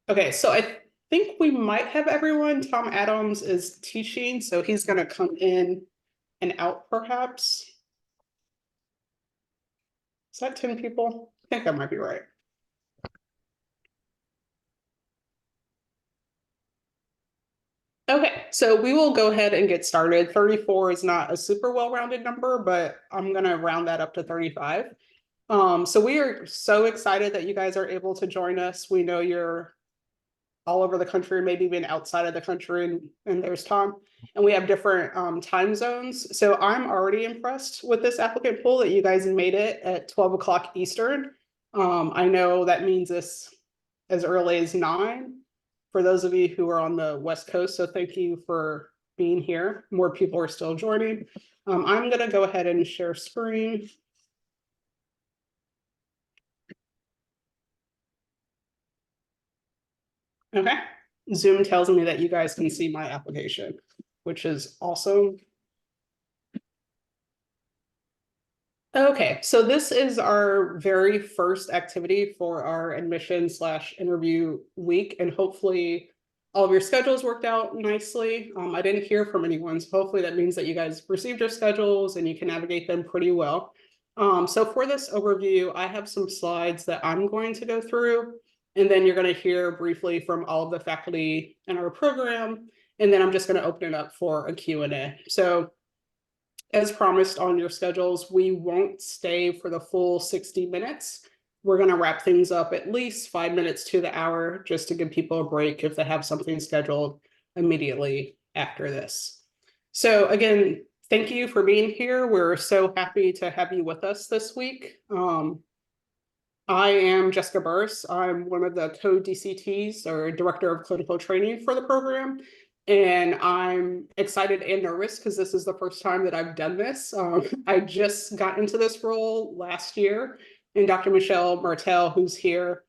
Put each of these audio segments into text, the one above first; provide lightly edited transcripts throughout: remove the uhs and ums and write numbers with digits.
Okay, so I think we might have everyone. Tom Adams is teaching, so he's going to come in and out perhaps. Is that 10 people? I think that might be right. Okay, so we will go ahead and get started. 34 is not a super well-rounded number, but I'm going to round that up to 35. So we are so excited that you guys are able to join us. We know you're all over the country, maybe even outside of the country, and there's Tom. And we have different time zones. So I'm already impressed with this applicant pool that you guys made it at 12 o'clock Eastern. I know that means this as early as 9 for those of you who are on the West Coast. So thank you for being here. More people are still joining. I'm going to go ahead and share screen. Okay. Zoom tells me that you guys can see my application, which is awesome. Okay, so this is our very first activity for our admission/interview week, and hopefully all of your schedules worked out nicely. I didn't hear from anyone, so hopefully that means that you guys received your schedules and you can navigate them pretty well. So for this overview, I have some slides that I'm going to go through, and then you're going to hear briefly from all of the faculty in our program, and then I'm just going to open it up for a Q&A. So as promised on your schedules, we won't stay for the full 60 minutes. We're going to wrap things up at least 5 minutes to the hour just to give people a break if they have something scheduled immediately after this. So again, thank you for being here. We're so happy to have you with us this week. I am Jessica Burris. I'm one of the co-DCTs, or Director of Clinical Training for the program. And I'm excited and nervous because this is the first time that I've done this. I just got into this role last year, and Dr. Michelle Martel, who's here,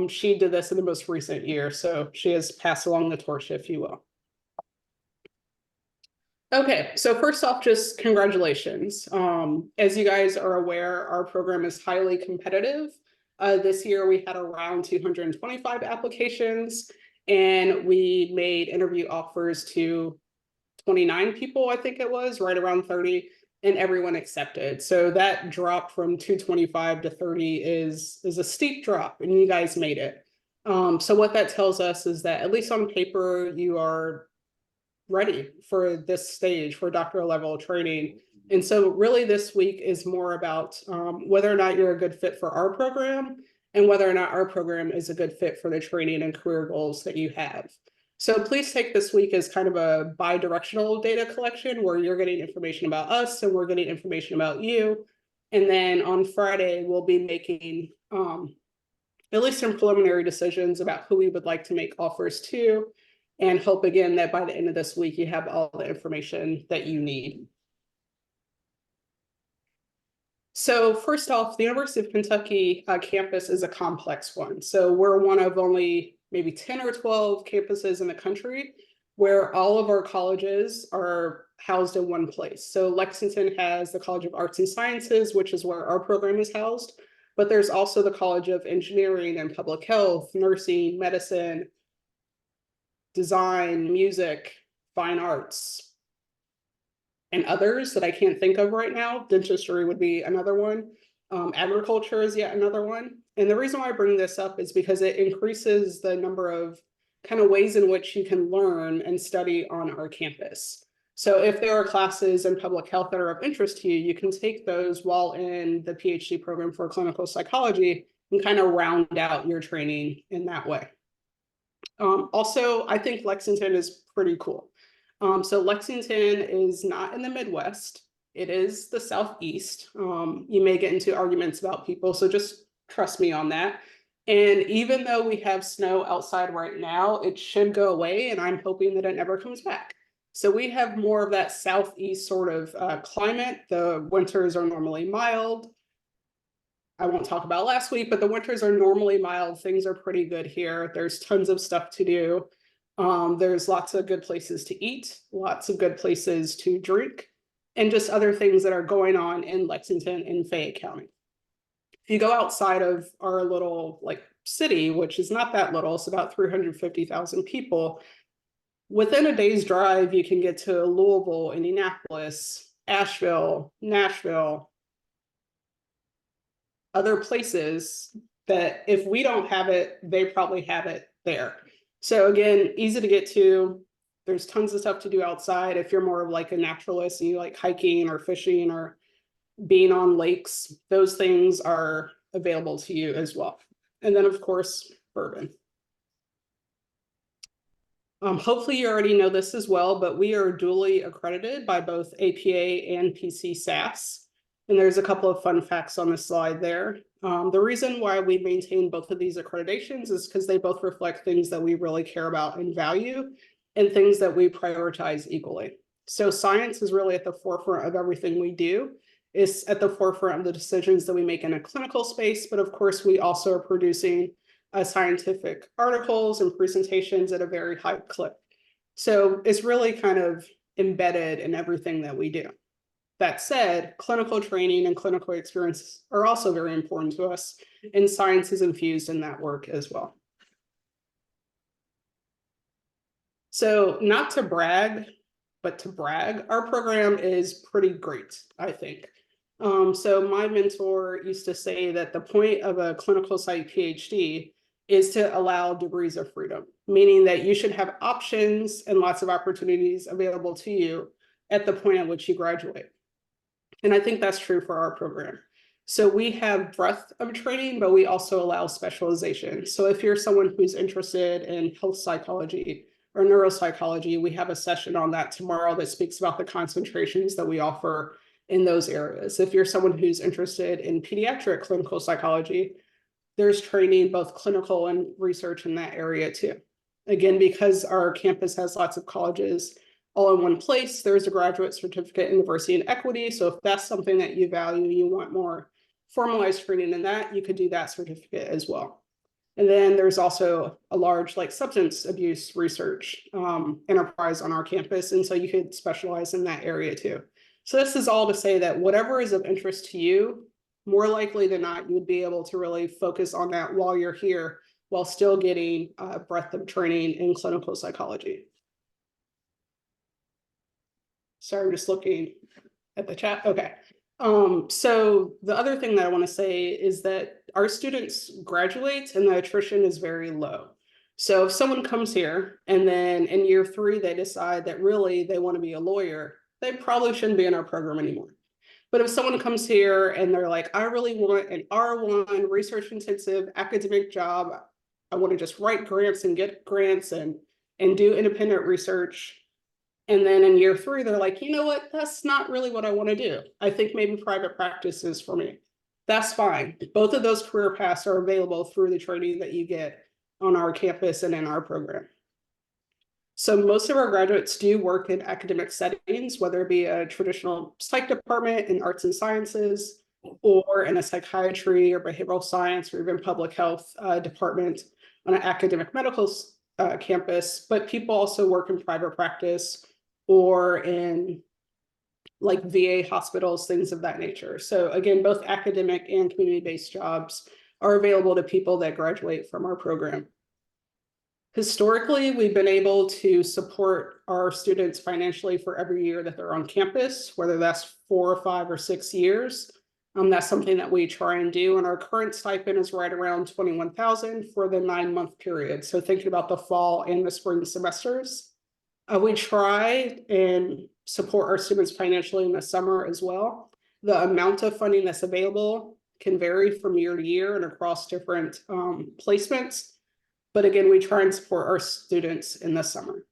she did this in the most recent year. So she has passed along the torch, if you will. Okay, so first off, just congratulations. As you guys are aware, our program is highly competitive. This year we had around 225 applications, and we made interview offers to 29 people, I think it was, right around 30, and everyone accepted. So that drop from 225 to 30 is a steep drop, and you guys made it. So what that tells us is that, at least on paper, you are ready for this stage for doctoral level training. And so really this week is more about whether or not you're a good fit for our program, and whether or not our program is a good fit for the training and career goals that you have. So please take this week as kind of a bi-directional data collection where you're getting information about us and we're getting information about you. And then on Friday, we'll be making at least some preliminary decisions about who we would like to make offers to, and hope again that by the end of this week, you have all the information that you need. So first off, the University of Kentucky campus is a complex one. So we're one of only maybe 10 or 12 campuses in the country where all of our colleges are housed in one place. So Lexington has the College of Arts and Sciences, which is where our program is housed, but there's also the College of Engineering and Public Health, Nursing, Medicine, Design, Music, Fine Arts, and others that I can't think of right now. Dentistry would be another one. Agriculture is yet another one. And the reason why I bring this up is because it increases the number of kind of ways in which you can learn and study on our campus. So if there are classes in public health that are of interest to you, you can take those while in the PhD program for clinical psychology and kind of round out your training in that way. Also, I think Lexington is pretty cool. So Lexington is not in the Midwest. It is the Southeast. You may get into arguments about people, so just trust me on that. And even though we have snow outside right now, it should go away, and I'm hoping that it never comes back. So we have more of that Southeast sort of climate. The winters are normally mild. I won't talk about last week, but the winters are normally mild. Things are pretty good here. There's tons of stuff to do. There's lots of good places to eat, lots of good places to drink, and just other things that are going on in Lexington and Fayette County. If you go outside of our little like city, which is not that little, it's about 350,000 people. Within a day's drive, you can get to Louisville, Indianapolis, Asheville, Nashville, other places that if we don't have it, they probably have it there. So again, easy to get to. There's tons of stuff to do outside. If you're more of like a naturalist and you like hiking or fishing or being on lakes, those things are available to you as well. And then of course, bourbon. Hopefully you already know this as well, but we are duly accredited by both APA and PCSAS. And there's a couple of fun facts on the slide there. The reason why we maintain both of these accreditations is because they both reflect things that we really care about and value and things that we prioritize equally. So science is really at the forefront of everything we do. It's at the forefront of the decisions that we make in a clinical space, but of course we also are producing scientific articles and presentations at a very high clip. So it's really kind of embedded in everything that we do. That said, clinical training and clinical experience are also very important to us, and science is infused in that work as well. So not to brag, but to brag, our program is pretty great, I think. So my mentor used to say that the point of a clinical psych PhD is to allow degrees of freedom, meaning that you should have options and lots of opportunities available to you at the point at which you graduate. And I think that's true for our program. So we have breadth of training, but we also allow specialization. So if you're someone who's interested in health psychology or neuropsychology, we have a session on that tomorrow that speaks about the concentrations that we offer in those areas. If you're someone who's interested in pediatric clinical psychology, there's training, both clinical and research in that area too. Again, because our campus has lots of colleges all in one place, there's a graduate certificate in diversity and equity. So if that's something that you value, you want more formalized training in that, you could do that certificate as well. And then there's also a large like substance abuse research enterprise on our campus. And so you could specialize in that area too. So this is all to say that whatever is of interest to you, more likely than not, you would be able to really focus on that while you're here, while still getting breadth of training in clinical psychology. Sorry, I'm just looking at the chat. Okay. So the other thing that I want to say is that our students graduate and the attrition is very low. So if someone comes here and then in year 3, they decide that really they want to be a lawyer, they probably shouldn't be in our program anymore. But if someone comes here and they're like, I really want an R1 research intensive academic job, I want to just write grants and get grants and do independent research. And then in year 3, they're like, you know what, that's not really what I want to do. I think maybe private practice is for me. That's fine. Both of those career paths are available through the training that you get on our campus and in our program. So most of our graduates do work in academic settings, whether it be a traditional psych department in arts and sciences, or in a psychiatry or behavioral science, or even public health department on an academic medical campus. But people also work in private practice or in like VA hospitals, things of that nature. So again, both academic and community-based jobs are available to people that graduate from our program. Historically, we've been able to support our students financially for every year that they're on campus, whether that's 4 or 5 or 6 years. That's something that we try and do. And our current stipend is right around $21,000 for the 9-month period. So thinking about the fall and the spring semesters. We try and support our students financially in the summer as well. The amount of funding that's available can vary from year to year and across different placements. But again, we try and support our students in the summer.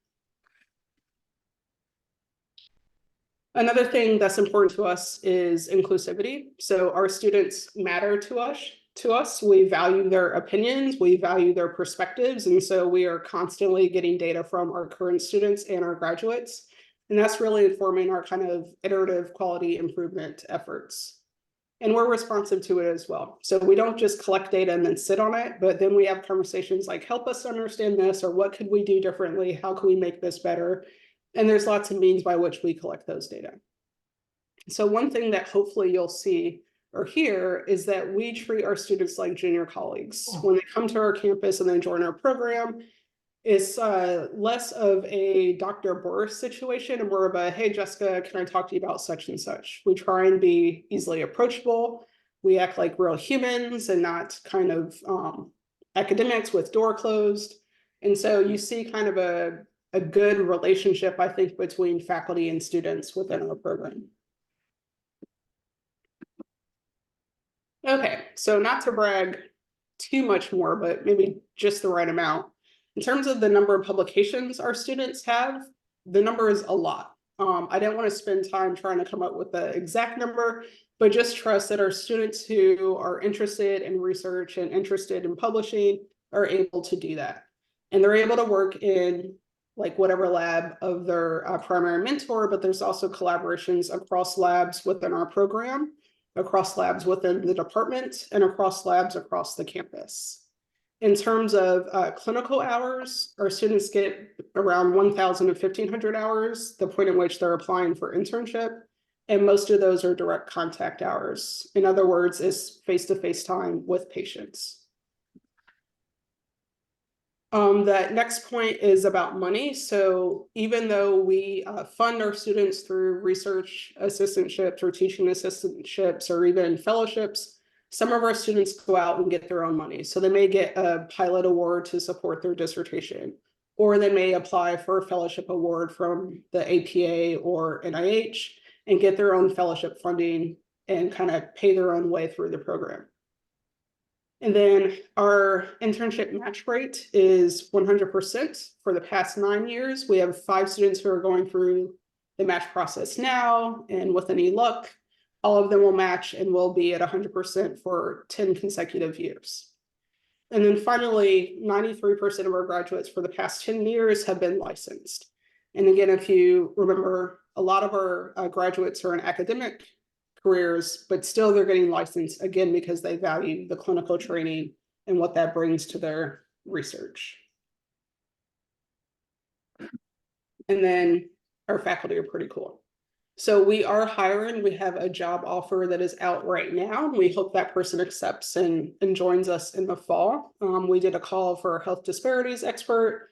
Another thing that's important to us is inclusivity. So our students matter to us. We value their opinions, we value their perspectives. And so we are constantly getting data from our current students and our graduates. And that's really informing our kind of iterative quality improvement efforts. And we're responsive to it as well. So we don't just collect data and then sit on it, but then we have conversations like, help us understand this, or what could we do differently? How can we make this better? And there's lots of means by which we collect those data. So one thing that hopefully you'll see or here is that we treat our students like junior colleagues. When they come to our campus and they join our program, it's less of a Dr. Boris situation and more of a, hey, Jessica, can I talk to you about such and such? We try and be easily approachable. We act like real humans and not kind of academics with door closed. And so you see kind of a good relationship, I think, between faculty and students within our program. Okay, so not to brag too much more, but maybe just the right amount. In terms of the number of publications our students have, the number is a lot. I didn't want to spend time trying to come up with the exact number, but just trust that our students who are interested in research and interested in publishing are able to do that. And they're able to work in like whatever lab of their primary mentor, but there's also collaborations across labs within our program, across labs within the department, and across labs across the campus. In terms of clinical hours, our students get around 1,000 to 1,500 hours, the point at which they're applying for internship, and most of those are direct contact hours. In other words, it's face-to-face time with patients. That next point is about money. So even though we fund our students through research assistantships or teaching assistantships or even fellowships, some of our students go out and get their own money. So they may get a pilot award to support their dissertation, or they may apply for a fellowship award from the APA or NIH and get their own fellowship funding and kind of pay their own way through the program. And then our internship match rate is 100% for the past 9 years. We have 5 students who are going through the match process now, and with any luck, all of them will match and will be at 100% for 10 consecutive years. And then finally, 93% of our graduates for the past 10 years have been licensed. And again, if you remember, a lot of our graduates are in academic careers, but still they're getting licensed again because they value the clinical training and what that brings to their research. And then our faculty are pretty cool. So we are hiring. We have a job offer that is out right now. We hope that person accepts and joins us in the fall. We did a call for a health disparities expert.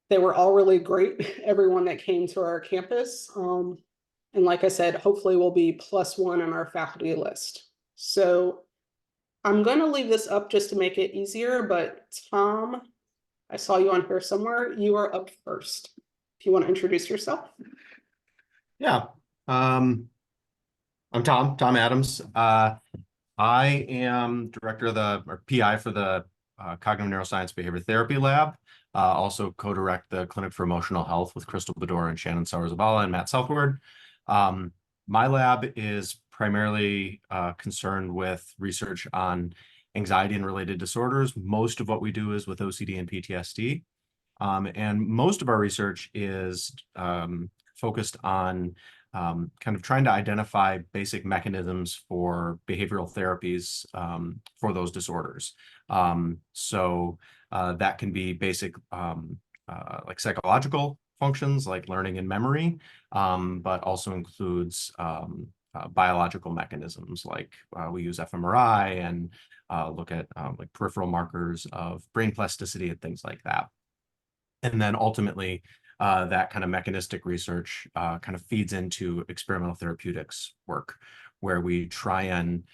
They were all really great, everyone that came to our campus. And like I said, hopefully we'll be +1 on our faculty list. So I'm going to leave this up just to make it easier, but Tom, I saw you on here somewhere. You are up first. If you want to introduce yourself. Yeah, I'm Tom Adams. I am director of or PI for the Cognitive Neuroscience Behavior Therapy Lab. Also co-direct the Clinic for Emotional Health with Crystal Bedore and Shannon Sowers-Zabala and Matt Southward. My lab is primarily concerned with research on anxiety and related disorders. Most of what we do is with OCD and PTSD. And most of our research is focused on kind of trying to identify basic mechanisms for behavioral therapies for those disorders. So that can be basic like psychological functions like learning and memory, but also includes biological mechanisms like we use fMRI and look at like peripheral markers of brain plasticity and things like that. And then ultimately, that kind of mechanistic research kind of feeds into experimental therapeutics work, where we try and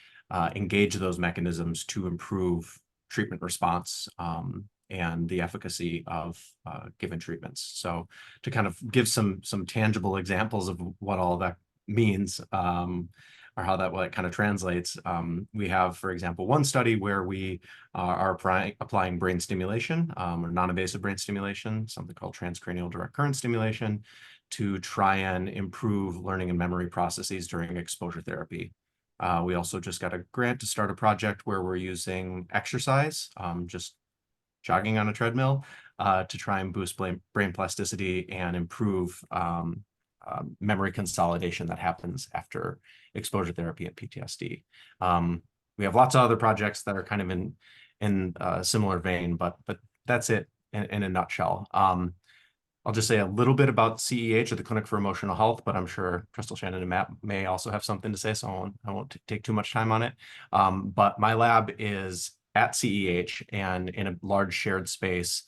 engage those mechanisms to improve treatment response and the efficacy of given treatments. So to kind of give some tangible examples of what all that means, or how that kind of translates. We have, for example, one study where we are applying brain stimulation or non-invasive brain stimulation, something called transcranial direct current stimulation, to try and improve learning and memory processes during exposure therapy. We also just got a grant to start a project where we're using exercise, just jogging on a treadmill, to try and boost brain plasticity and improve memory consolidation that happens after exposure therapy and PTSD. We have lots of other projects that are kind of in a similar vein, but that's it in a nutshell. I'll just say a little bit about CEH, or the Clinic for Emotional Health, but I'm sure Crystal, Shannon, and Matt may also have something to say, so I won't take too much time on it. But my lab is at CEH and in a large shared space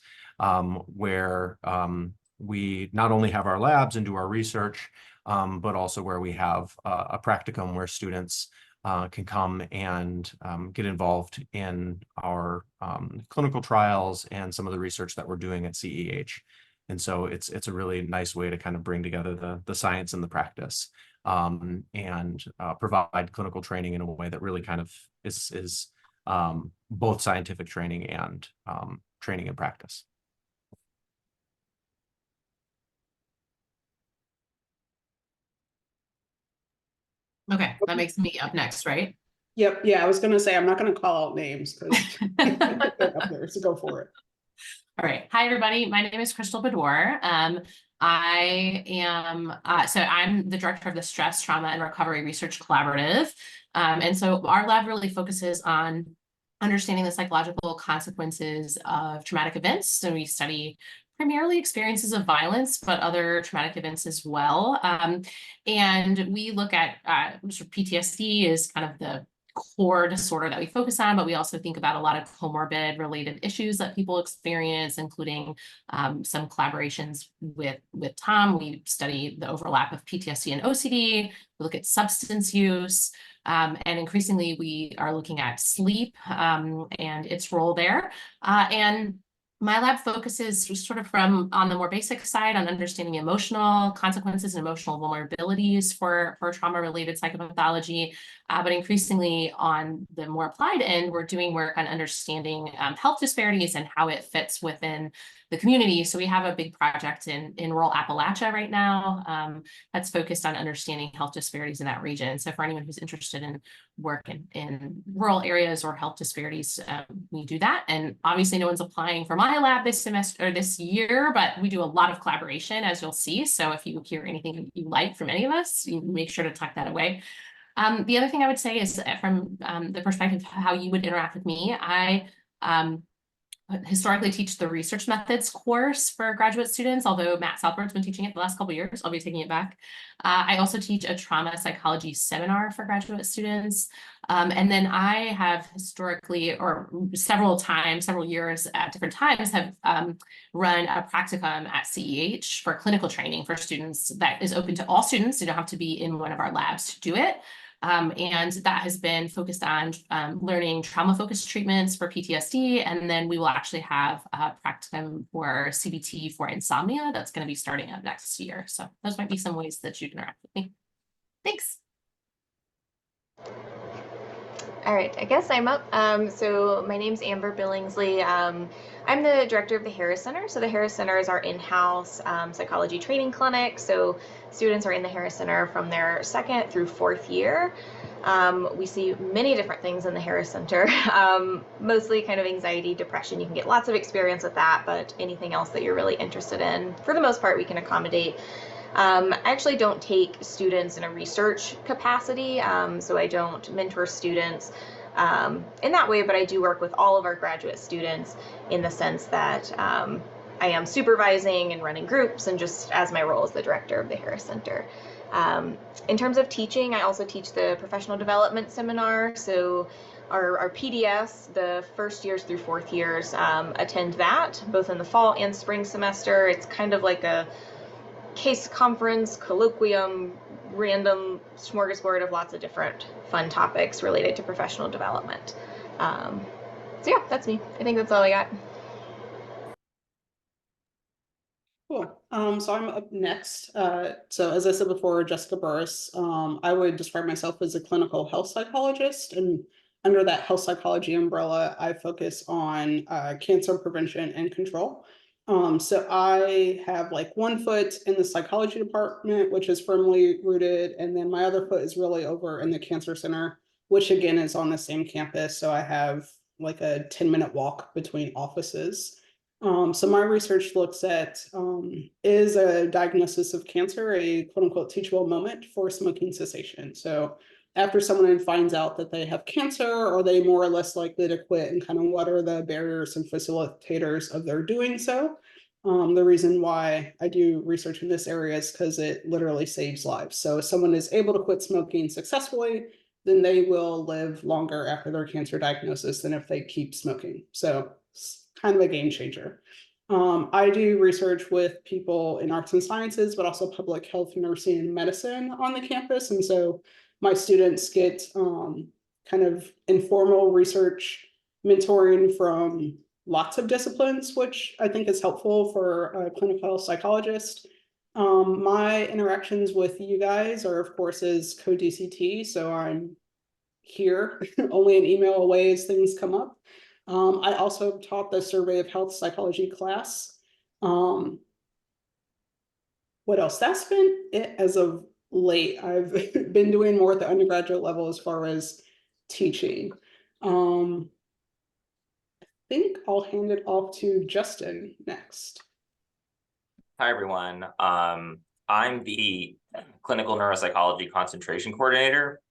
where we not only have our labs and do our research, but also where we have a practicum where students can come and get involved in our clinical trials and some of the research that we're doing at CEH. And so it's a really nice way to kind of bring together the science and the practice and provide clinical training in a way that really kind of is both scientific training and training in practice. Okay, that makes me up next, right? Yep. Yeah, I was going to say, I'm not going to call out names because they're up there, so go for it. All right. Hi, everybody. My name is Crystal Bedore. I am, so I'm the director of the Stress, Trauma, and Recovery Research Collaborative. And so our lab really focuses on understanding the psychological consequences of traumatic events. So we study primarily experiences of violence, but other traumatic events as well. And we look at PTSD is kind of the core disorder that we focus on, but we also think about a lot of comorbid related issues that people experience, including some collaborations with Tom. We study the overlap of PTSD and OCD. We look at substance use, and increasingly we are looking at sleep and its role there. And my lab focuses sort of on the more basic side on understanding emotional consequences and emotional vulnerabilities for trauma-related psychopathology, but increasingly on the more applied end, we're doing work on understanding health disparities and how it fits within the community. So we have a big project in rural Appalachia right now that's focused on understanding health disparities in that region. So for anyone who's interested in work in rural areas or health disparities, we do that. And obviously no one's applying for my lab this semester or this year, but we do a lot of collaboration, as you'll see. So if you hear anything you like from any of us, you make sure to tuck that away. The other thing I would say is from the perspective of how you would interact with me, I historically teach the research methods course for graduate students, although Matt Southward's been teaching it the last couple of years. I'll be taking it back. I also teach a trauma psychology seminar for graduate students. And then I have historically, or several years at different times, have run a practicum at CEH for clinical training for students that is open to all students. You don't have to be in one of our labs to do it. And that has been focused on learning trauma-focused treatments for PTSD. And then we will actually have a practicum for CBT for insomnia that's going to be starting up next year. So those might be some ways that you'd interact with me. Thanks. All right, I guess I'm up. So my name's Amber Billingsley. I'm the director of the Harris Center. So the Harris Center is our in-house psychology training clinic. So students are in the Harris Center from their 2nd through 4th year. We see many different things in the Harris Center, mostly kind of anxiety, depression. You can get lots of experience with that, but anything else that you're really interested in, for the most part, we can accommodate. I actually don't take students in a research capacity, so I don't mentor students in that way, but I do work with all of our graduate students in the sense that I am supervising and running groups, and just as my role as the director of the Harris Center. In terms of teaching, I also teach the professional development seminar, so our PDS, the 1st years through 4th years, attend that, both in the fall and spring semester. It's kind of like a case conference, colloquium, random smorgasbord of lots of different fun topics related to professional development. So yeah, that's me. I think that's all I got. Cool. So I'm up next. So as I said before, Jessica Burris. I would describe myself as a clinical health psychologist, and under that health psychology umbrella, I focus on cancer prevention and control. So I have like one foot in the psychology department, which is firmly rooted, and then my other foot is really over in the cancer center, which again is on the same campus. So I have like a 10-minute walk between offices. So my research looks at, is a diagnosis of cancer a quote unquote teachable moment for smoking cessation? So after someone finds out that they have cancer, are they more or less likely to quit, and kind of what are the barriers and facilitators of their doing so? The reason why I do research in this area is because it literally saves lives. So if someone is able to quit smoking successfully, then they will live longer after their cancer diagnosis than if they keep smoking. So it's kind of a game changer. I do research with people in arts and sciences, but also public health, nursing, and medicine on the campus. And so my students get kind of informal research mentoring from lots of disciplines, which I think is helpful for a clinical health psychologist. My interactions with you guys are, of course, as co-DCT, so I'm here only an email away as things come up. I also taught the survey of health psychology class. What else? That's been it as of late. I've been doing more at the undergraduate level as far as teaching. I think I'll hand it off to Justin next. Hi, everyone. I'm the clinical neuropsychology concentration coordinator.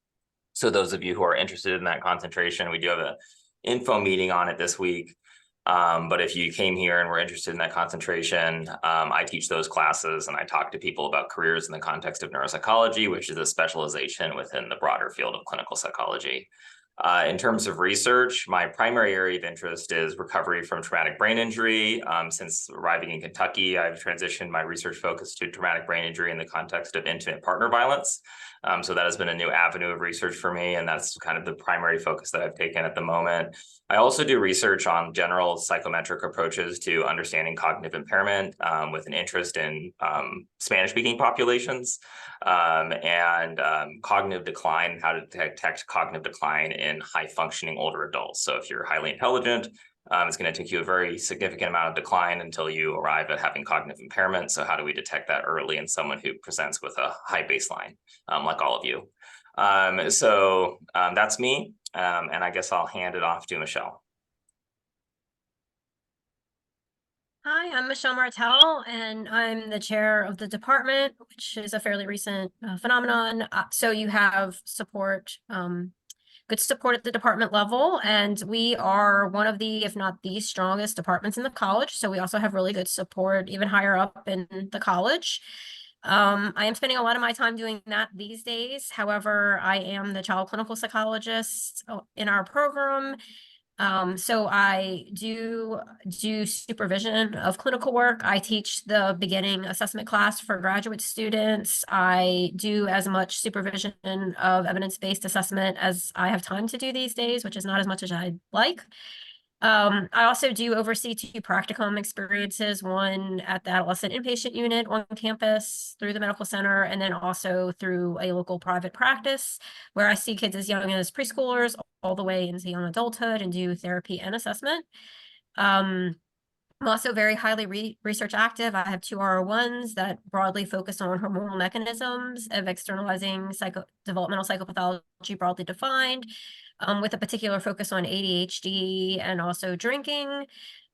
So those of you who are interested in that concentration, we do have an info meeting on it this week. But if you came here and were interested in that concentration, I teach those classes and I talk to people about careers in the context of neuropsychology, which is a specialization within the broader field of clinical psychology. In terms of research, my primary area of interest is recovery from traumatic brain injury. Since arriving in Kentucky, I've transitioned my research focus to traumatic brain injury in the context of intimate partner violence. So that has been a new avenue of research for me, and that's kind of the primary focus that I've taken at the moment. I also do research on general psychometric approaches to understanding cognitive impairment with an interest in Spanish-speaking populations and cognitive decline, how to detect cognitive decline in high-functioning older adults. So if you're highly intelligent, it's going to take you a very significant amount of decline until you arrive at having cognitive impairment. So how do we detect that early in someone who presents with a high baseline, like all of you? So that's me. And I guess I'll hand it off to Michelle. Hi, I'm Michelle Martel, and I'm the chair of the department, which is a fairly recent phenomenon. So you have support, good support at the department level, and we are one of the, if not the strongest departments in the college. So we also have really good support even higher up in the college. I am spending a lot of my time doing that these days. However, I am the child clinical psychologist in our program. So I do supervision of clinical work. I teach the beginning assessment class for graduate students. I do as much supervision of evidence-based assessment as I have time to do these days, which is not as much as I'd like. I also do oversee 2 practicum experiences, one at the adolescent inpatient unit on campus through the medical center, and then also through a local private practice where I see kids as young as preschoolers all the way into young adulthood and do therapy and assessment. I'm also very highly research active. I have 2 R01s that broadly focus on hormonal mechanisms of externalizing developmental psychopathology broadly defined, with a particular focus on ADHD and also drinking,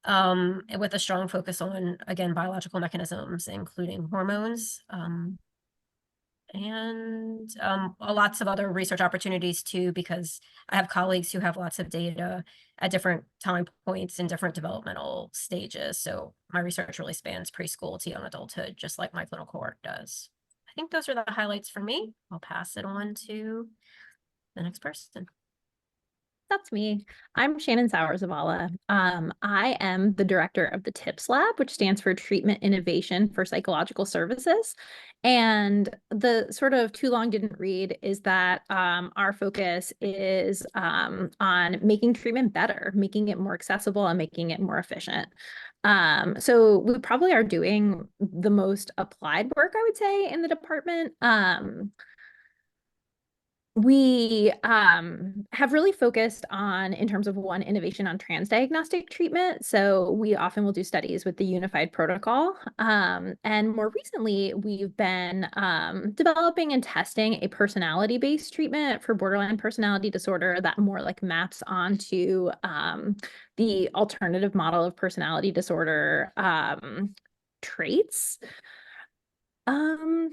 with a strong focus on, again, biological mechanisms, including hormones. And lots of other research opportunities too, because I have colleagues who have lots of data at different time points in different developmental stages. So my research really spans preschool to young adulthood, just like my clinical work does. I think those are the highlights for me. I'll pass it on to the next person. That's me. I'm Shannon Sauer-Zavala. I am the director of the TIPS Lab, which stands for Treatment Innovation for Psychological Services. And the sort of too long didn't read is that our focus is on making treatment better, making it more accessible and making it more efficient. So we probably are doing the most applied work, I would say, in the department. We have really focused on, in terms of one, innovation on transdiagnostic treatment. So we often will do studies with the Unified Protocol. And more recently, we've been developing and testing a personality-based treatment for borderline personality disorder that more like maps onto the alternative model of personality disorder traits.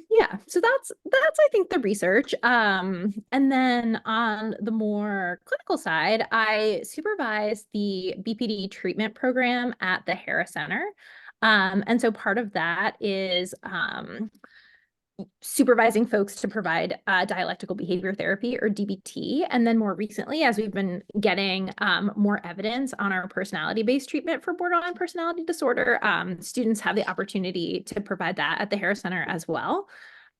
Yeah, so that's I think the research. And then on the more clinical side, I supervise the BPD treatment program at the Harris Center. And so part of that is supervising folks to provide dialectical behavior therapy, or DBT. And then more recently, as we've been getting more evidence on our personality-based treatment for borderline personality disorder, students have the opportunity to provide that at the Harris Center as well.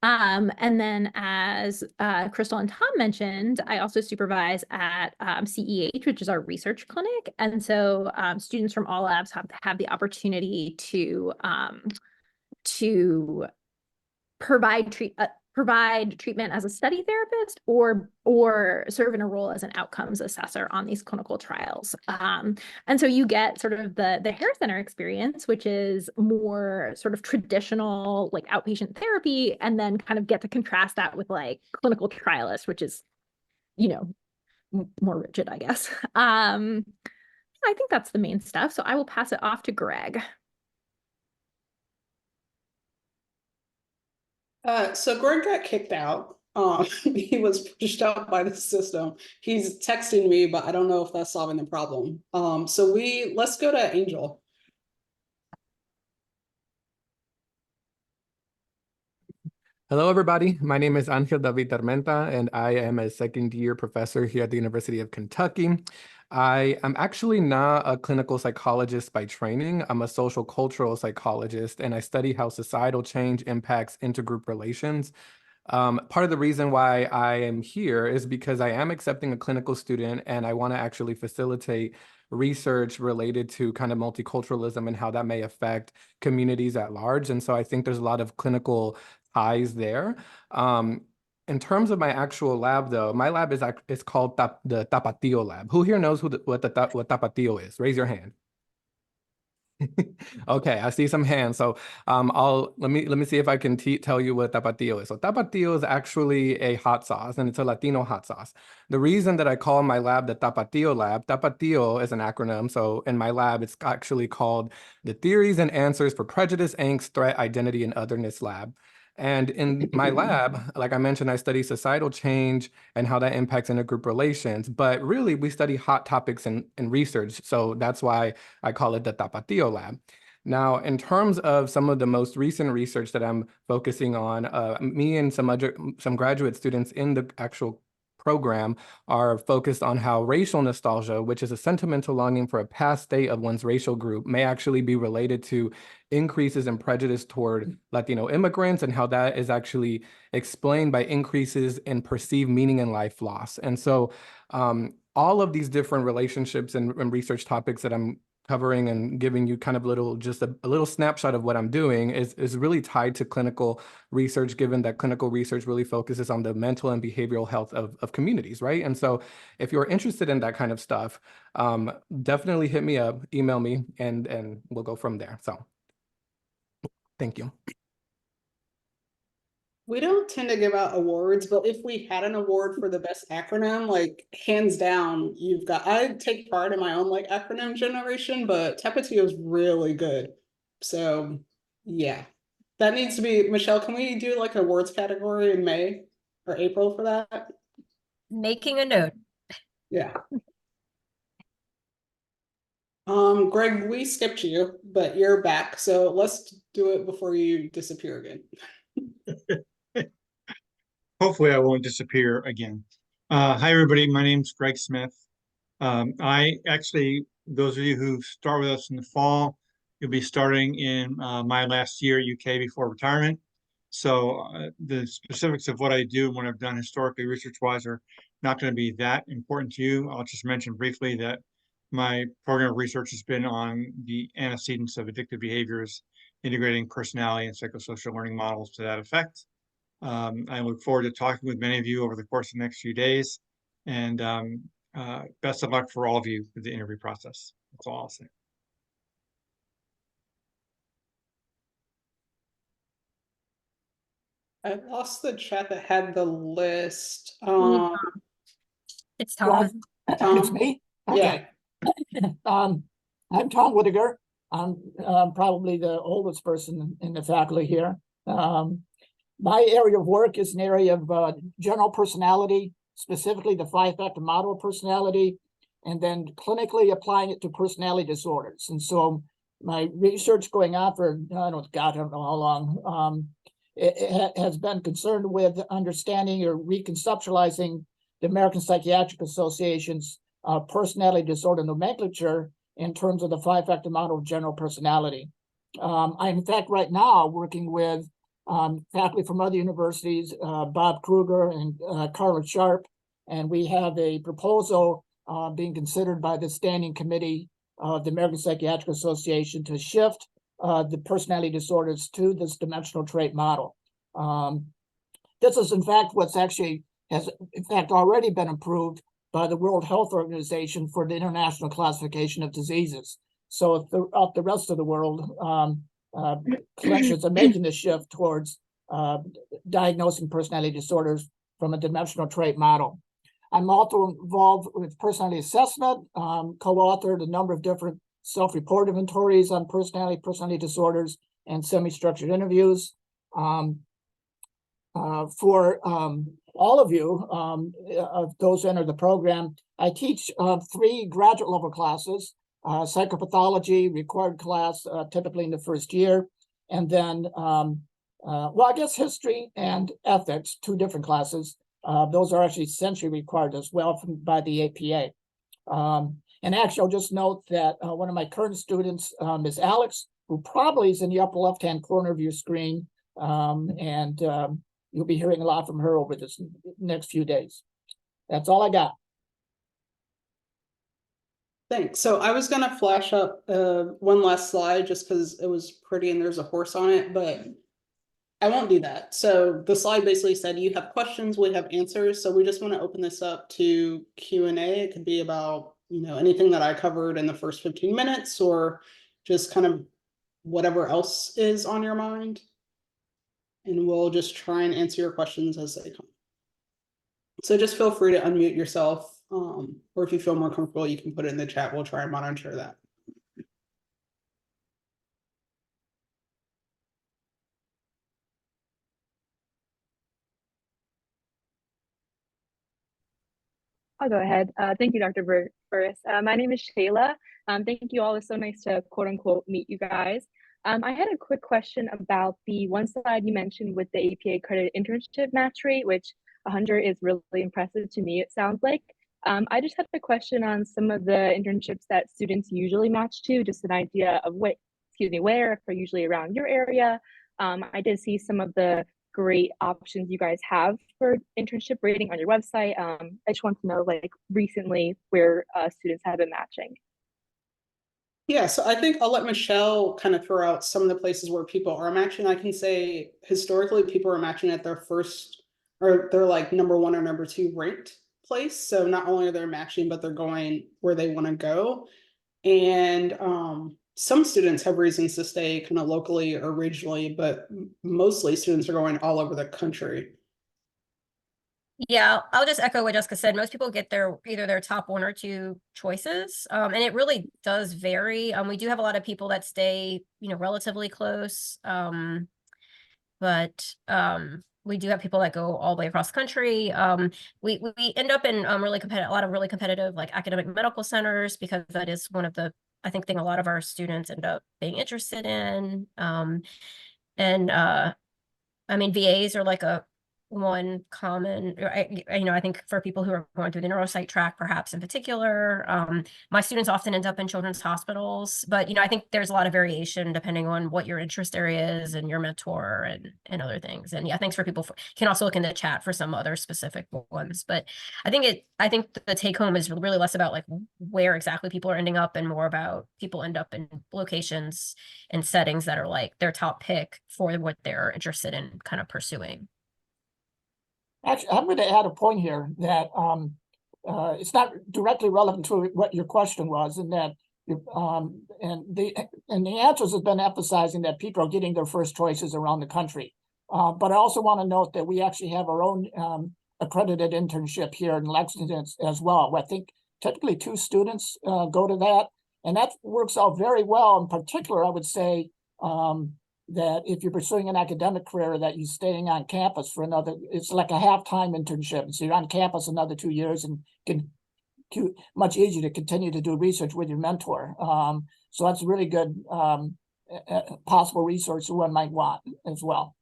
And then as Crystal and Tom mentioned, I also supervise at CEH, which is our research clinic. And so students from all labs have the opportunity to provide treatment as a study therapist, or serve in a role as an outcomes assessor on these clinical trials. And so you get sort of the Harris Center experience, which is more sort of traditional, like outpatient therapy, and then kind of get to contrast that with like clinical trialist, which is, you know, more rigid, I guess. I think that's the main stuff. So I will pass it off to Greg. So Greg got kicked out. He was pushed out by the system. He's texting me, but I don't know if that's solving the problem. So let's go to Angel. Hello, everybody. My name is Angel David Tormenta, and I am a second-year professor here at the University of Kentucky. I am actually not a clinical psychologist by training. I'm a social cultural psychologist, and I study how societal change impacts intergroup relations. Part of the reason why I am here is because I am accepting a clinical student, and I want to actually facilitate research related to kind of multiculturalism and how that may affect communities at large. And so I think there's a lot of clinical ties there. In terms of my actual lab, though, my lab is called the Tapatio lab. Who here knows what Tapatio is? Raise your hand. Okay, I see some hands. So let me see if I can tell you what Tapatio is. So Tapatio is actually a hot sauce, and it's a Latino hot sauce. The reason that I call my lab the Tapatio lab, Tapatio is an acronym. So in my lab, it's actually called the Theories and Answers for Prejudice, Angst, Threat, Identity, and Otherness lab. And in my lab, like I mentioned, I study societal change and how that impacts intergroup relations. But really, we study hot topics in research. So that's why I call it the Tapatio lab. Now, in terms of some of the most recent research that I'm focusing on, me and some graduate students in the actual program are focused on how racial nostalgia, which is a sentimental longing for a past state of one's racial group, may actually be related to increases in prejudice toward Latino immigrants, and how that is actually explained by increases in perceived meaning in life loss. And so all of these different relationships and research topics that I'm covering and giving you kind of a little snapshot of what I'm doing is really tied to clinical research, given that clinical research really focuses on the mental and behavioral health of communities, right? And so if you're interested in that kind of stuff, definitely hit me up, email me, and we'll go from there. So thank you. We don't tend to give out awards, but if we had an award for the best acronym, like hands down, I take part in my own like acronym generation, but Tapatio is really good. So yeah, that needs to be, Michelle, can we do like an awards category in May or April for that? Making a note. Yeah. Greg, we skipped you, but you're back. So let's do it before you disappear again. Hopefully I won't disappear again. Hi, everybody. My name's Greg Smith. I actually, those of you who start with us in the fall, you'll be starting in my last year at UK before retirement. So the specifics of what I do and what I've done historically research-wise are not going to be that important to you. I'll just mention briefly that my program of research has been on the antecedents of addictive behaviors, integrating personality and psychosocial learning models to that effect. I look forward to talking with many of you over the course of the next few days, and best of luck for all of you with the interview process. That's all I'll say. I lost the chat that had the list. It's Tom. It's me? Okay. Yeah. I'm Tom Whittaker. I'm probably the oldest person in the faculty here. My area of work is an area of general personality, specifically the 5-factor model of personality, and then clinically applying it to personality disorders. And so my research going on for, I don't know how long, it has been concerned with understanding or reconceptualizing the American Psychiatric Association's personality disorder nomenclature in terms of the 5-factor model of general personality. I'm in fact right now working with faculty from other universities, Bob Kruger and Carla Sharp, and we have a proposal being considered by the Standing Committee of the American Psychiatric Association to shift the personality disorders to this dimensional trait model. This is in fact what's actually has in fact already been approved by the World Health Organization for the International Classification of Diseases. So if the rest of the world clinicians are making the shift towards diagnosing personality disorders from a dimensional trait model. I'm also involved with personality assessment, co-authored a number of different self-report inventories on personality disorders, and semi-structured interviews. For all of you, of those who enter the program, I teach 3 graduate level classes, psychopathology, required class, typically in the first year, and then, well, I guess history and ethics, 2 different classes. Those are actually essentially required as well by the APA. And actually, I'll just note that one of my current students is Alex, who probably is in the upper left-hand corner of your screen, and you'll be hearing a lot from her over this next few days. That's all I got. Thanks. So I was gonna flash up one last slide just because it was pretty and there's a horse on it, but I won't do that. So the slide basically said you have questions, we have answers. So we just want to open this up to Q&A. It could be about, you know, anything that I covered in the first 15 minutes or just kind of whatever else is on your mind. And we'll just try and answer your questions as they come. So just feel free to unmute yourself, or if you feel more comfortable, you can put it in the chat. We'll try and monitor that. I'll go ahead. Thank you, Dr. Burris. My name is Shayla. Thank you all. It's so nice to quote unquote meet you guys. I had a quick question about the one slide you mentioned with the APA accredited internship match rate, which 100 is really impressive to me, it sounds like. I just had a question on some of the internships that students usually match to, just an idea of where, if they're usually around your area. I did see some of the great options you guys have for internship rating on your website. I just want to know, like, recently where students have been matching. Yeah, so I think I'll let Michelle kind of throw out some of the places where people are matching. I can say historically people are matching at their first, or they're like #1 or #2 ranked place. So not only are they matching, but they're going where they want to go. And some students have reasons to stay kind of locally or regionally, but mostly students are going all over the country. Yeah, I'll just echo what Jessica said. Most people get either their top 1 or 2 choices, and it really does vary. We do have a lot of people that stay, relatively close, but we do have people that go all the way across the country. We end up in a lot of really competitive, like, academic medical centers, because that is one of the, I think, thing a lot of our students end up being interested in. I mean, VAs are like one common, I think for people who are going through the neuropsych track, perhaps in particular, my students often end up in children's hospitals, but, I think there's a lot of variation depending on what your interest area is and your mentor and other things. And yeah, thanks for people can also look in the chat for some other specific ones, but I think the take home is really less about like where exactly people are ending up and more about people end up in locations and settings that are like their top pick for what they're interested in kind of pursuing. Actually, I'm going to add a point here that it's not directly relevant to what your question was, and that and the answers have been emphasizing that people are getting their first choices around the country. But I also want to note that we actually have our own accredited internship here in Lexington as well. I think typically 2 students go to that, and that works out very well. In particular, I would say that if you're pursuing an academic career, that you're staying on campus for it's like a half-time internship. So you're on campus another 2 years and can much easier to continue to do research with your mentor. So that's a really good possible resource one might want as well.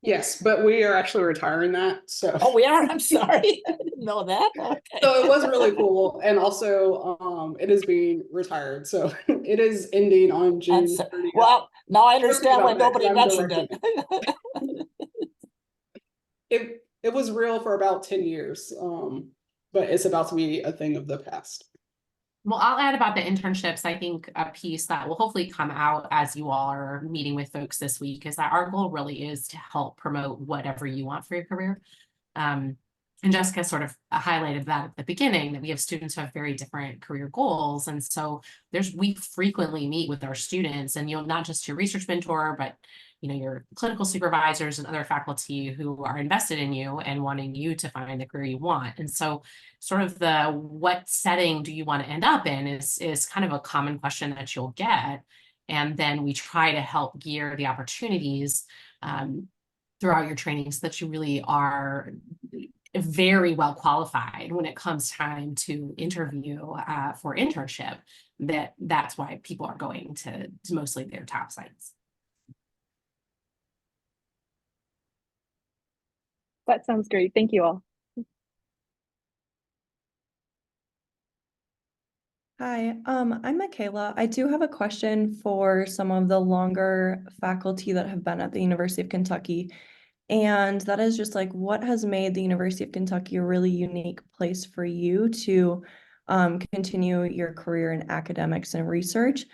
Yes, but we are actually retiring that, so. Oh, we are? I'm sorry. I didn't know that. Okay. So it was really cool, and also, it is being retired, so it is ending on June And so- 30th. well, now I understand why about that, 'cause nobody I'm mentioned directing it. It was real for about 10 years, but it's about to be a thing of the past. Well, I'll add about the internships. I think a piece that will hopefully come out as you all are meeting with folks this week is that our goal really is to help promote whatever you want for your career. And Jessica sort of highlighted that at the beginning, that we have students who have very different career goals. And so we frequently meet with our students, and you'll not just your research mentor, but your clinical supervisors and other faculty who are invested in you and wanting you to find the career you want. And so sort of what setting do you want to end up in is kind of a common question that you'll get. And then we try to help gear the opportunities throughout your training so that you really are very well qualified when it comes time to interview for internship. That's why people are going to mostly their top sites. That sounds great. Thank you all. Hi, I'm Michaela. I do have a question for some of the longer faculty that have been at the University of Kentucky. And that is just like, what has made the University of Kentucky a really unique place for you to continue your career in academics and research?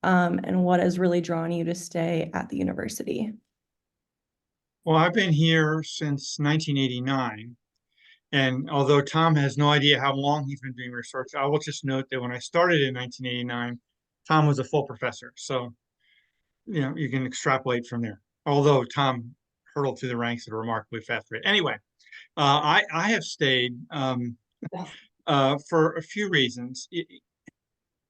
And what has really drawn you to stay at the university? Well, I've been here since 1989. And although Tom has no idea how long he's been doing research, I will just note that when I started in 1989, Tom was a full professor. So, you can extrapolate from there. Although Tom hurtled through the ranks at a remarkably fast rate. Anyway, I have stayed for a few reasons.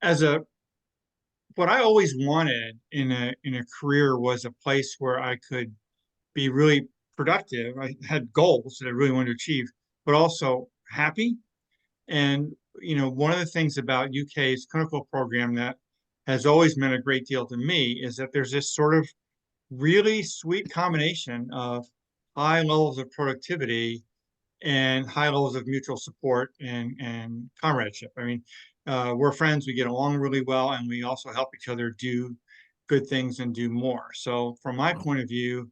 What I always wanted in a career was a place where I could be really productive. I had goals that I really wanted to achieve, but also happy. And, one of the things about UK's clinical program that has always meant a great deal to me is that there's this sort of really sweet combination of high levels of productivity and high levels of mutual support and comradeship. I mean, we're friends, we get along really well, and we also help each other do good things and do more. So from my point of view,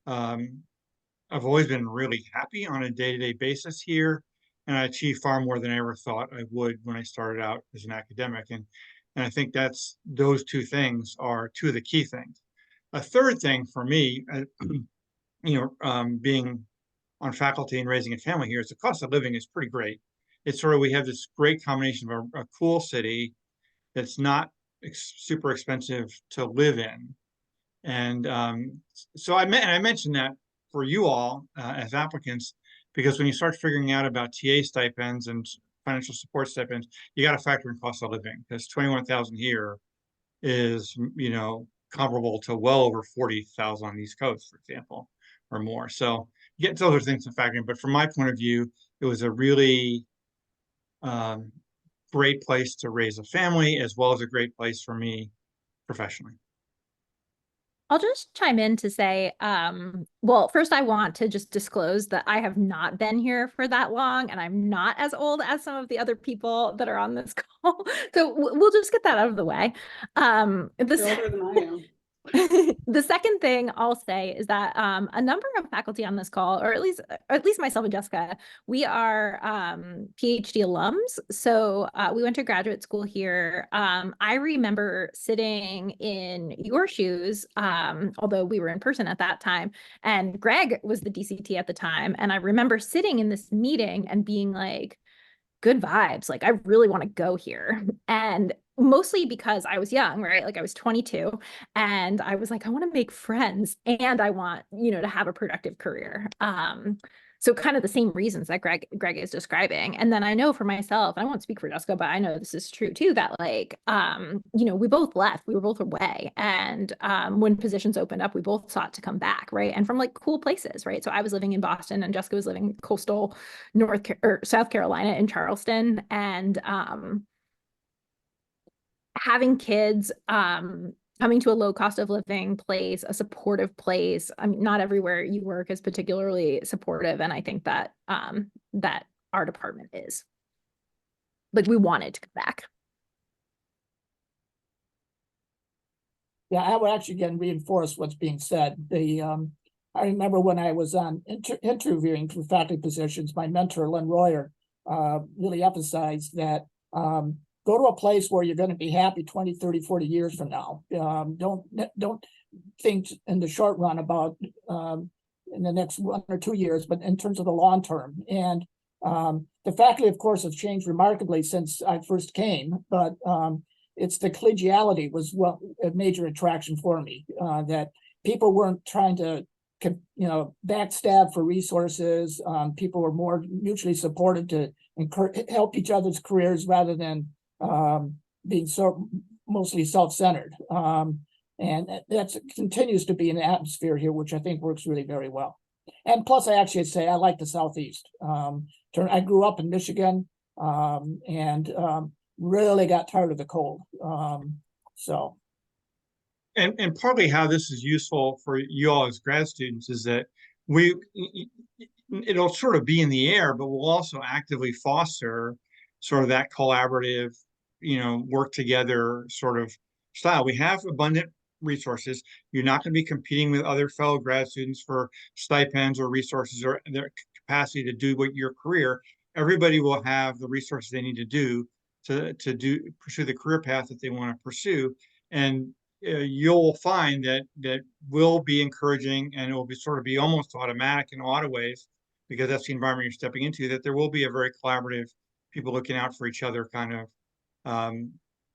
I've always been really happy on a day-to-day basis here, and I achieved far more than I ever thought I would when I started out as an academic. And I think those two things are two of the key things. A third thing for me, being on faculty and raising a family here, is the cost of living is pretty great. It's sort of, we have this great combination of a cool city that's not super expensive to live in. And so I mentioned that for you all as applicants, because when you start figuring out about TA stipends and financial support stipends, you got to factor in cost of living, because 21,000 here is, comparable to well over 40,000 on the East Coast, for example, or more. So you get those other things to factor in. But from my point of view, it was a really great place to raise a family, as well as a great place for me professionally. I'll just chime in to say, well, first I want to just disclose that I have not been here for that long, and I'm not as old as some of the other people that are on this call. So we'll just get that out of the way. You're older than I am. The second thing I'll say is that a number of faculty on this call, or at least myself and Jessica, we are PhD alums. So we went to graduate school here. I remember sitting in your shoes, although we were in person at that time, and Greg was the DCT at the time. And I remember sitting in this meeting and being like, good vibes. Like, I really want to go here. And mostly because I was young, right? Like I was 22, and I was like, I want to make friends, and I want, to have a productive career. So kind of the same reasons that Greg is describing. And then I know for myself, I won't speak for Jessica, but I know this is true too, that like, you know, we both left, we were both away. And when positions opened up, we both sought to come back, right? And from like cool places, right? So I was living in Boston and Jessica was living coastal South Carolina in Charleston. And having kids, coming to a low cost of living place, a supportive place. I mean, not everywhere you work is particularly supportive. And I think that that our department is. Like, we wanted to come back. Yeah, I would actually again reinforce what's being said. I remember when I was on interviewing for faculty positions, my mentor, Lynn Royer, really emphasized that go to a place where you're going to be happy 20, 30, 40 years from now. Don't think in the short run about in the next 1 or 2 years, but in terms of the long term. And the faculty, of course, have changed remarkably since I first came, but it's the collegiality was what a major attraction for me, that people weren't trying to backstab for resources. People were more mutually supportive to help each other's careers rather than being so mostly self-centered. And that continues to be an atmosphere here, which I think works really very well. And plus, I actually say I like the Southeast. I grew up in Michigan and really got tired of the cold. And partly how this is useful for you all as grad students is that it'll sort of be in the air, but we'll also actively foster sort of that collaborative, work together sort of style. We have abundant resources. You're not going to be competing with other fellow grad students for stipends or resources or their capacity to do your career. Everybody will have the resources they need to do to pursue the career path that they want to pursue. And you'll find that will be encouraging, and it will be almost automatic in a lot of ways, because that's the environment you're stepping into, that there will be a very collaborative, people looking out for each other kind of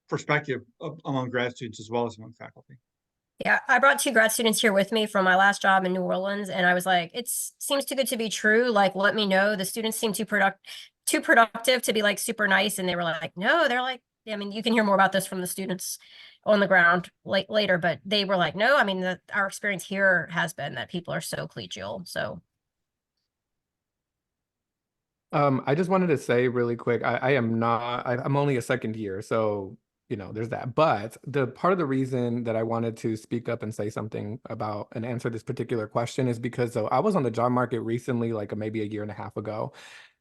perspective among grad students as well as among faculty. Yeah, I brought 2 grad students here with me from my last job in New Orleans, and I was like, it seems too good to be true. Like, let me know. The students seem too productive to be like super nice. And they were like, no, they're like, I mean, you can hear more about this from the students on the ground later, but they were like, no, I mean, our experience here has been that people are so collegial. So. I just wanted to say really quick, I'm only a second year, so there's that. But the part of the reason that I wanted to speak up and say something about and answer this particular question is because I was on the job market recently, like maybe a year and a half ago,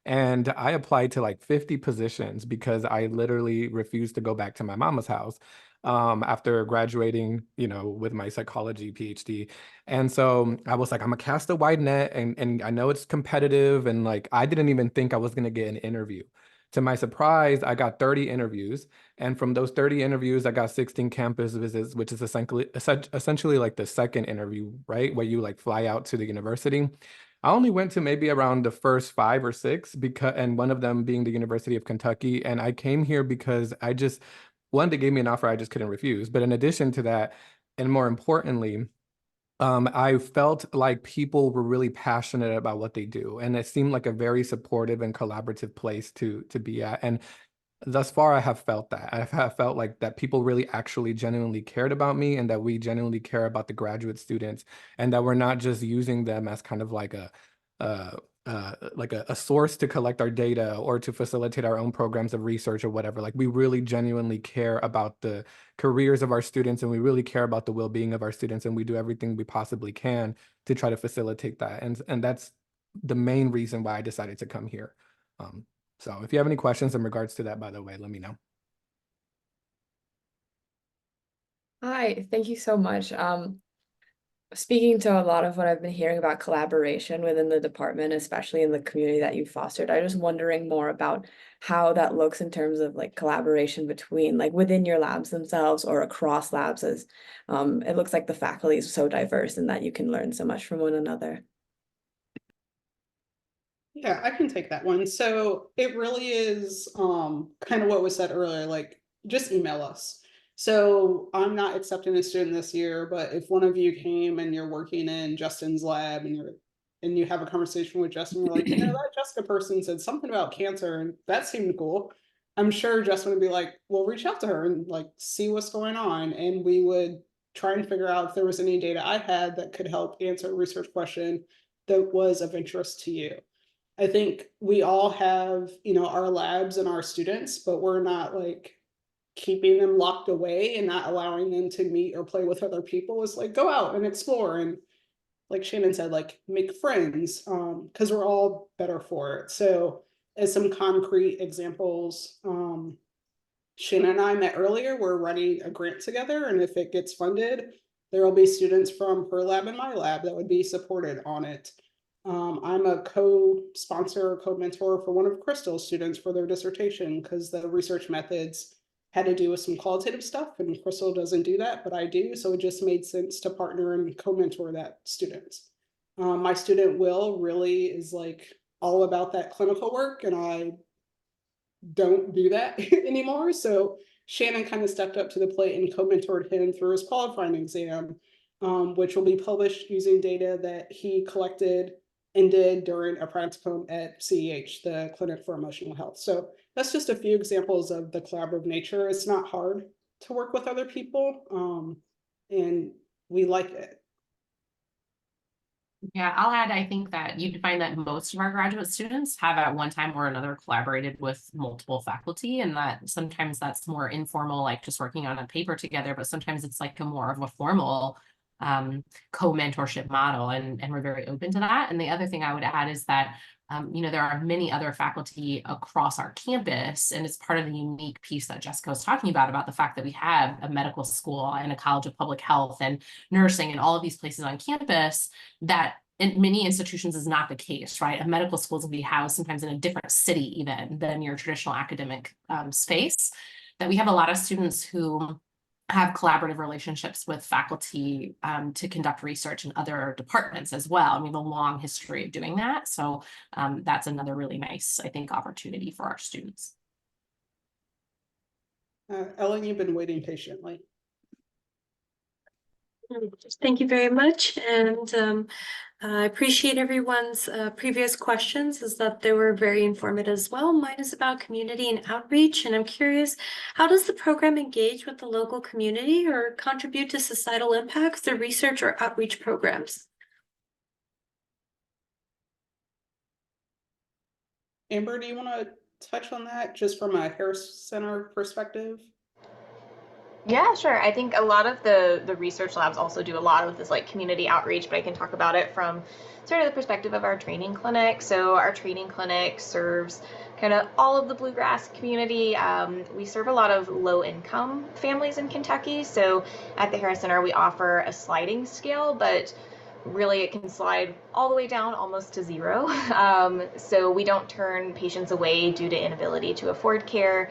and I applied to like 50 positions because I literally refused to go back to my mama's house after graduating, with my psychology PhD. And so I was like, I'm gonna cast a wide net, and I know it's competitive, and like I didn't even think I was gonna get an interview. To my surprise, I got 30 interviews, and from those 30 interviews, I got 16 campus visits, which is essentially like the second interview, right, where you like fly out to the university. I only went to maybe around the first 5 or 6, and one of them being the University of Kentucky. And I came here because they gave me an offer I just couldn't refuse. But in addition to that, and more importantly, I felt like people were really passionate about what they do, and it seemed like a very supportive and collaborative place to be at. And thus far, I have felt that. I have felt like that people really actually genuinely cared about me, and that we genuinely care about the graduate students, and that we're not just using them as kind of like a source to collect our data or to facilitate our own programs of research or whatever. Like, we really genuinely care about the careers of our students, and we really care about the well-being of our students, and we do everything we possibly can to try to facilitate that. And that's the main reason why I decided to come here. So if you have any questions in regards to that, by the way, let me know. Hi, thank you so much. Speaking to a lot of what I've been hearing about collaboration within the department, especially in the community that you fostered, I was wondering more about how that looks in terms of like collaboration between like within your labs themselves or across labs, as it looks like the faculty is so diverse and that you can learn so much from one another. Yeah, I can take that one. So it really is kind of what was said earlier, like just email us. So I'm not accepting a student this year, but if one of you came and you're working in Justin's lab and you're and you have a conversation with Justin, you're like, you know, that Jessica person said something about cancer and that seemed cool. I'm sure Justin would be like, well, reach out to her and like see what's going on. And we would try and figure out if there was any data I had that could help answer a research question that was of interest to you. I think we all have, you know, our labs and our students, but we're not like keeping them locked away and not allowing them to meet or play with other people. It's like, go out and explore. And like Shannon said, like make friends, because we're all better for it. So as some concrete examples, Shannon and I met earlier, we're running a grant together, and if it gets funded, there will be students from her lab and my lab that would be supported on it. I'm a co-sponsor, co-mentor for one of Crystal's students for their dissertation, because the research methods had to do with some qualitative stuff, and Crystal doesn't do that, but I do, so it just made sense to partner and co-mentor that student. My student Will really is like all about that clinical work, and I don't do that anymore. So Shannon kind of stepped up to the plate and co-mentored him through his qualifying exam, which will be published using data that he collected and did during a practicum at CEH, the Clinic for Emotional Health. So that's just a few examples of the collaborative nature. It's not hard to work with other people, and we like it. Yeah, I'll add, I think that you'd find that most of our graduate students have at one time or another collaborated with multiple faculty, and that sometimes that's more informal, like just working on a paper together, but sometimes it's like a more of a formal co-mentorship model, and we're very open to that. And the other thing I would add is that you know, there are many other faculty across our campus, and it's part of the unique piece that Jessica was talking about the fact that we have a medical school and a college of public health and nursing and all of these places on campus that in many institutions is not the case, right? A medical school is going to be housed sometimes in a different city even than your traditional academic space. That we have a lot of students who have collaborative relationships with faculty to conduct research in other departments as well. We have a long history of doing that. So that's another really nice, I think, opportunity for our students. Ellen, you've been waiting patiently. Thank you very much, and I appreciate everyone's previous questions, is that they were very informative as well. Mine is about community and outreach, and I'm curious, how does the program engage with the local community or contribute to societal impacts through research or outreach programs? Amber, do you want to touch on that just from a Harris Center perspective? Yeah, sure. I think a lot of the research labs also do a lot of this like community outreach, but I can talk about it from sort of the perspective of our training clinic. So our training clinic serves kind of all of the bluegrass community. We serve a lot of low-income families in Kentucky. So at the Harris Center, we offer a sliding scale, but really it can slide all the way down almost to zero. So we don't turn patients away due to inability to afford care.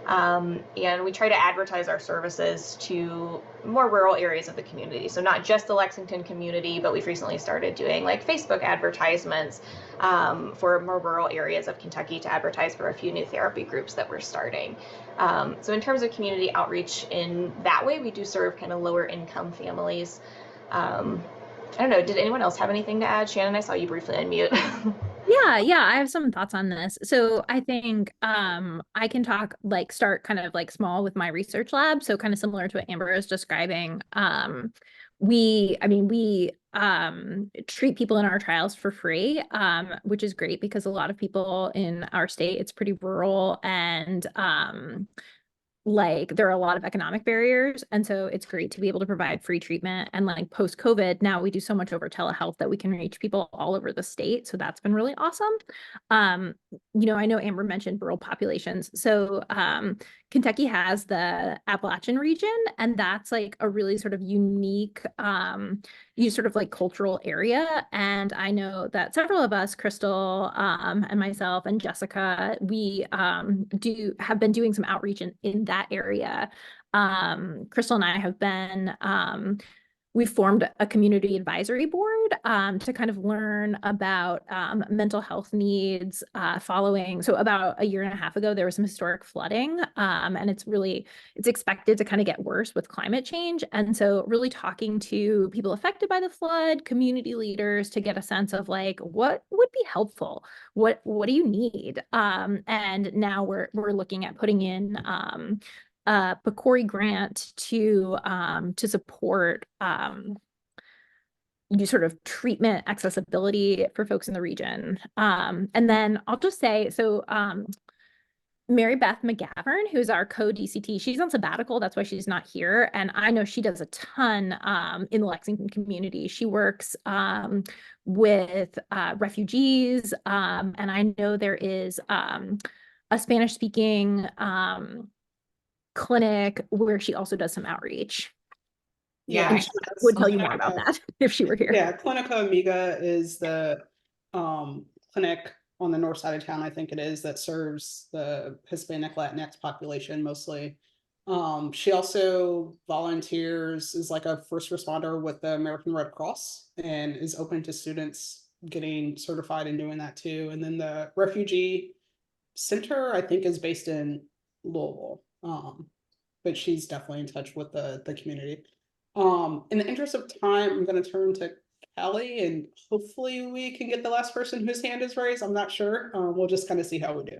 And we try to advertise our services to more rural areas of the community. So not just the Lexington community, but we've recently started doing like Facebook advertisements for more rural areas of Kentucky to advertise for a few new therapy groups that we're starting. So in terms of community outreach in that way, we do serve kind of lower income families. I don't know, did anyone else have anything to add? Shannon, I saw you briefly unmute. Yeah, I have some thoughts on this. So I think I can start kind of like small with my research lab. So kind of similar to what Amber is describing. We treat people in our trials for free, which is great because a lot of people in our state, it's pretty rural, and like there are a lot of economic barriers. And so it's great to be able to provide free treatment. And like post-COVID, now we do so much over telehealth that we can reach people all over the state. So that's been really awesome. You know, I know Amber mentioned rural populations. So Kentucky has the Appalachian region, and that's like a really sort of unique, sort of like cultural area. And I know that several of us, Crystal and myself and Jessica, we have been doing some outreach in that area. Crystal and I have been, we've formed a community advisory board to kind of learn about mental health needs following. So about a year and a half ago, there was some historic flooding, and it's expected to kind of get worse with climate change. And so really talking to people affected by the flood, community leaders, to get a sense of like, what would be helpful? What do you need? And now we're looking at putting in a PCORI grant to support you sort of treatment accessibility for folks in the region. And then I'll just say, so Mary Beth McGavern, who's our co-DCT, she's on sabbatical. That's why she's not here. And I know she does a ton in the Lexington community. She works with refugees. And I know there is a Spanish-speaking clinic where she also does some outreach. Yeah, And she would tell you more about that if she were here. Yeah, Clinica Amiga is the clinic on the north side of town, I think it is, that serves the Hispanic Latinx population mostly. She also volunteers, is like a first responder with the American Red Cross, and is open to students getting certified and doing that too. And then the refugee center, I think, is based in Louisville, but she's definitely in touch with the community. In the interest of time, I'm going to turn to Kelly, and hopefully we can get the last person whose hand is raised. I'm not sure. We'll just kind of see how we do.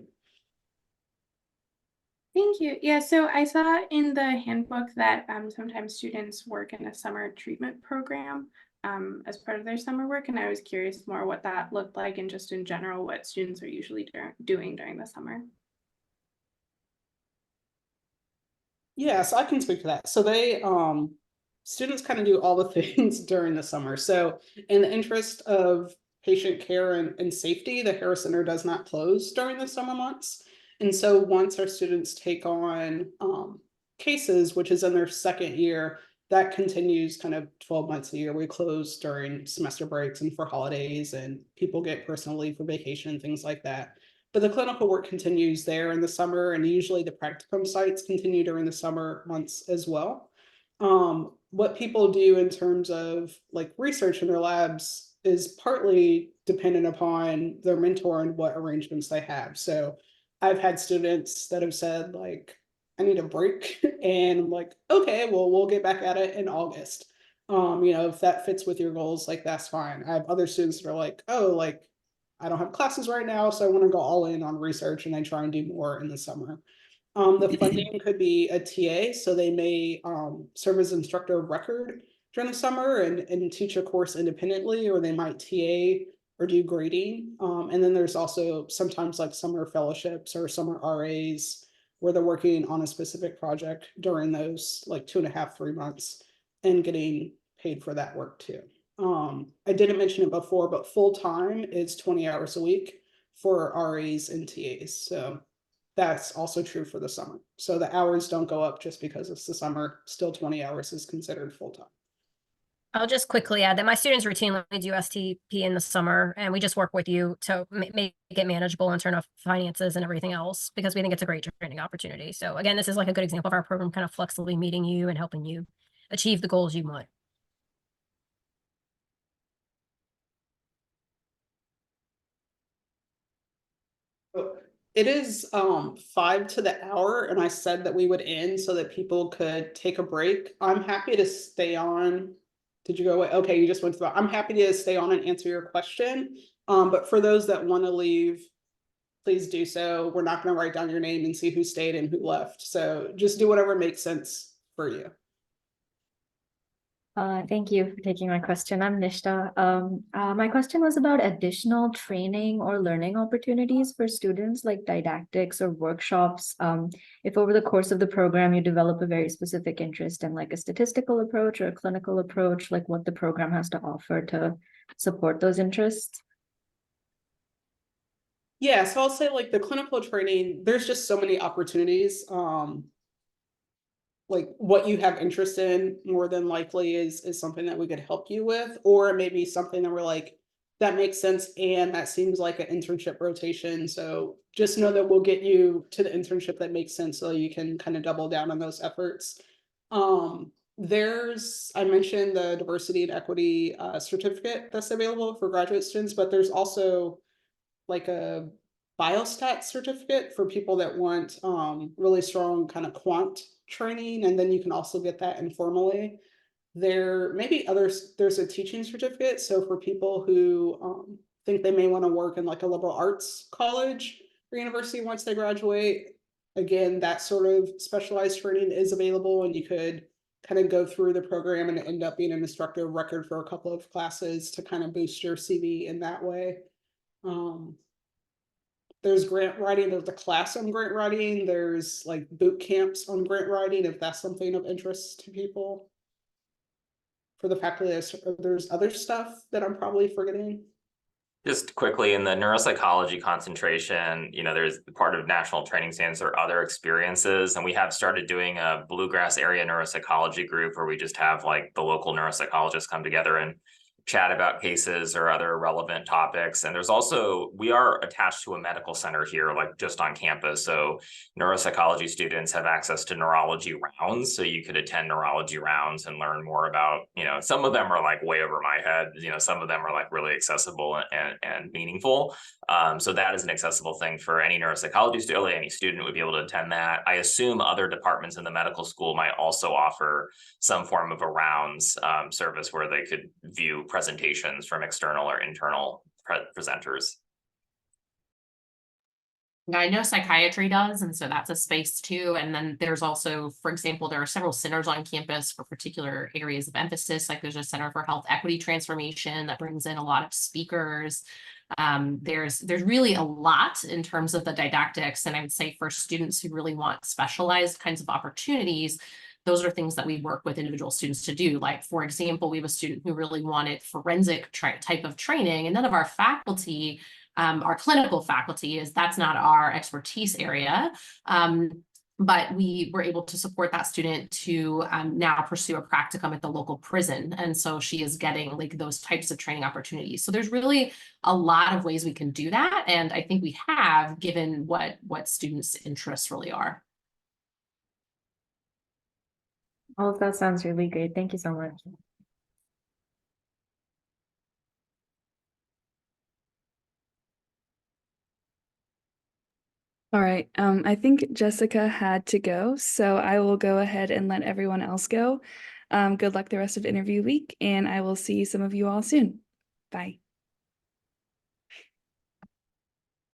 Thank you. Yeah, so I saw in the handbook that sometimes students work in a summer treatment program as part of their summer work, and I was curious more what that looked like, and just in general what students are usually doing during the summer. Yeah, so I can speak to that. So they students kind of do all the things during the summer. So in the interest of patient care and safety, the Harris Center does not close during the summer months. And so once our students take on cases, which is in their second year, that continues kind of 12 months a year. We close during semester breaks and for holidays, and people get personal leave for vacation and things like that. But the clinical work continues there in the summer, and usually the practicum sites continue during the summer months as well. What people do in terms of like research in their labs is partly dependent upon their mentor and what arrangements they have. So I've had students that have said like, I need a break, and I'm like, okay, well, we'll get back at it in August. If that fits with your goals, like that's fine. I have other students that are like, oh, like I don't have classes right now, so I want to go all in on research, and I try and do more in the summer. The funding could be a TA, so they may serve as instructor of record during the summer and teach a course independently, or they might TA or do grading. And then there's also sometimes like summer fellowships or summer RAs where they're working on a specific project during those like 2.5, 3 months and getting paid for that work too. I didn't mention it before, but full time is 20 hours a week for RAs and TAs. So that's also true for the summer. So the hours don't go up just because it's the summer. Still 20 hours is considered full time. I'll just quickly add that my students routinely do STP in the summer, and we just work with you to make it manageable in terms of finances and everything else, because we think it's a great training opportunity. So again, this is like a good example of our program kind of flexibly meeting you and helping you achieve the goals you want. It is 5 to the hour, and I said that we would end so that people could take a break. I'm happy to stay on. Did you go away? Okay, you just went through. I'm happy to stay on and answer your question. But for those that want to leave, please do so. We're not going to write down your name and see who stayed and who left. So just do whatever makes sense for you. Thank you for taking my question. I'm Nishta. My question was about additional training or learning opportunities for students, like didactics or workshops. If over the course of the program you develop a very specific interest in like a statistical approach or a clinical approach, like what the program has to offer to support those interests. Yeah, so I'll say like the clinical training, there's just so many opportunities. Like what you have interest in more than likely is something that we could help you with, or maybe something that we're like, that makes sense and that seems like an internship rotation. So just know that we'll get you to the internship that makes sense so you can kind of double down on those efforts. I mentioned the diversity and equity certificate that's available for graduate students, but there's also like a biostat certificate for people that want really strong kind of quant training, and then you can also get that informally. There may be there's a teaching certificate, so for people who think they may want to work in like a liberal arts college or university once they graduate, again, that sort of specialized training is available, and you could kind of go through the program and end up being an instructor of record for a couple of classes to kind of boost your CV in that way. There's grant writing, there's a class on grant writing, there's like boot camps on grant writing, if that's something of interest to people. For the faculty, there's other stuff that I'm probably forgetting. Just quickly, in the neuropsychology concentration, there's part of national training standards or other experiences, and we have started doing a Bluegrass area neuropsychology group where we just have like the local neuropsychologists come together and chat about cases or other relevant topics. And there's also, we are attached to a medical center here, like just on campus. So neuropsychology students have access to neurology rounds. So you could attend neurology rounds and learn more about, some of them are like way over my head, some of them are like really accessible and meaningful. So that is an accessible thing for any neuropsychology student, any student would be able to attend that. I assume other departments in the medical school might also offer some form of a rounds service where they could view presentations from external or internal presenters. Now, I know psychiatry does, and so that's a space too. And then there's also, for example, there are several centers on campus for particular areas of emphasis. Like there's a Center for Health Equity Transformation that brings in a lot of speakers. There's really a lot in terms of the didactics. And I would say for students who really want specialized kinds of opportunities, those are things that we work with individual students to do. Like, for example, we have a student who really wanted forensic type of training, and none of our faculty, our clinical faculty, that's not our expertise area. But we were able to support that student to now pursue a practicum at the local prison. And so she is getting like those types of training opportunities. So there's really a lot of ways we can do that. And I think we have, given what students' interests really are. All of that sounds really great. Thank you so much. All right. I think Jessica had to go, so I will go ahead and let everyone else go. Good luck the rest of interview week, and I will see some of you all soon. Bye.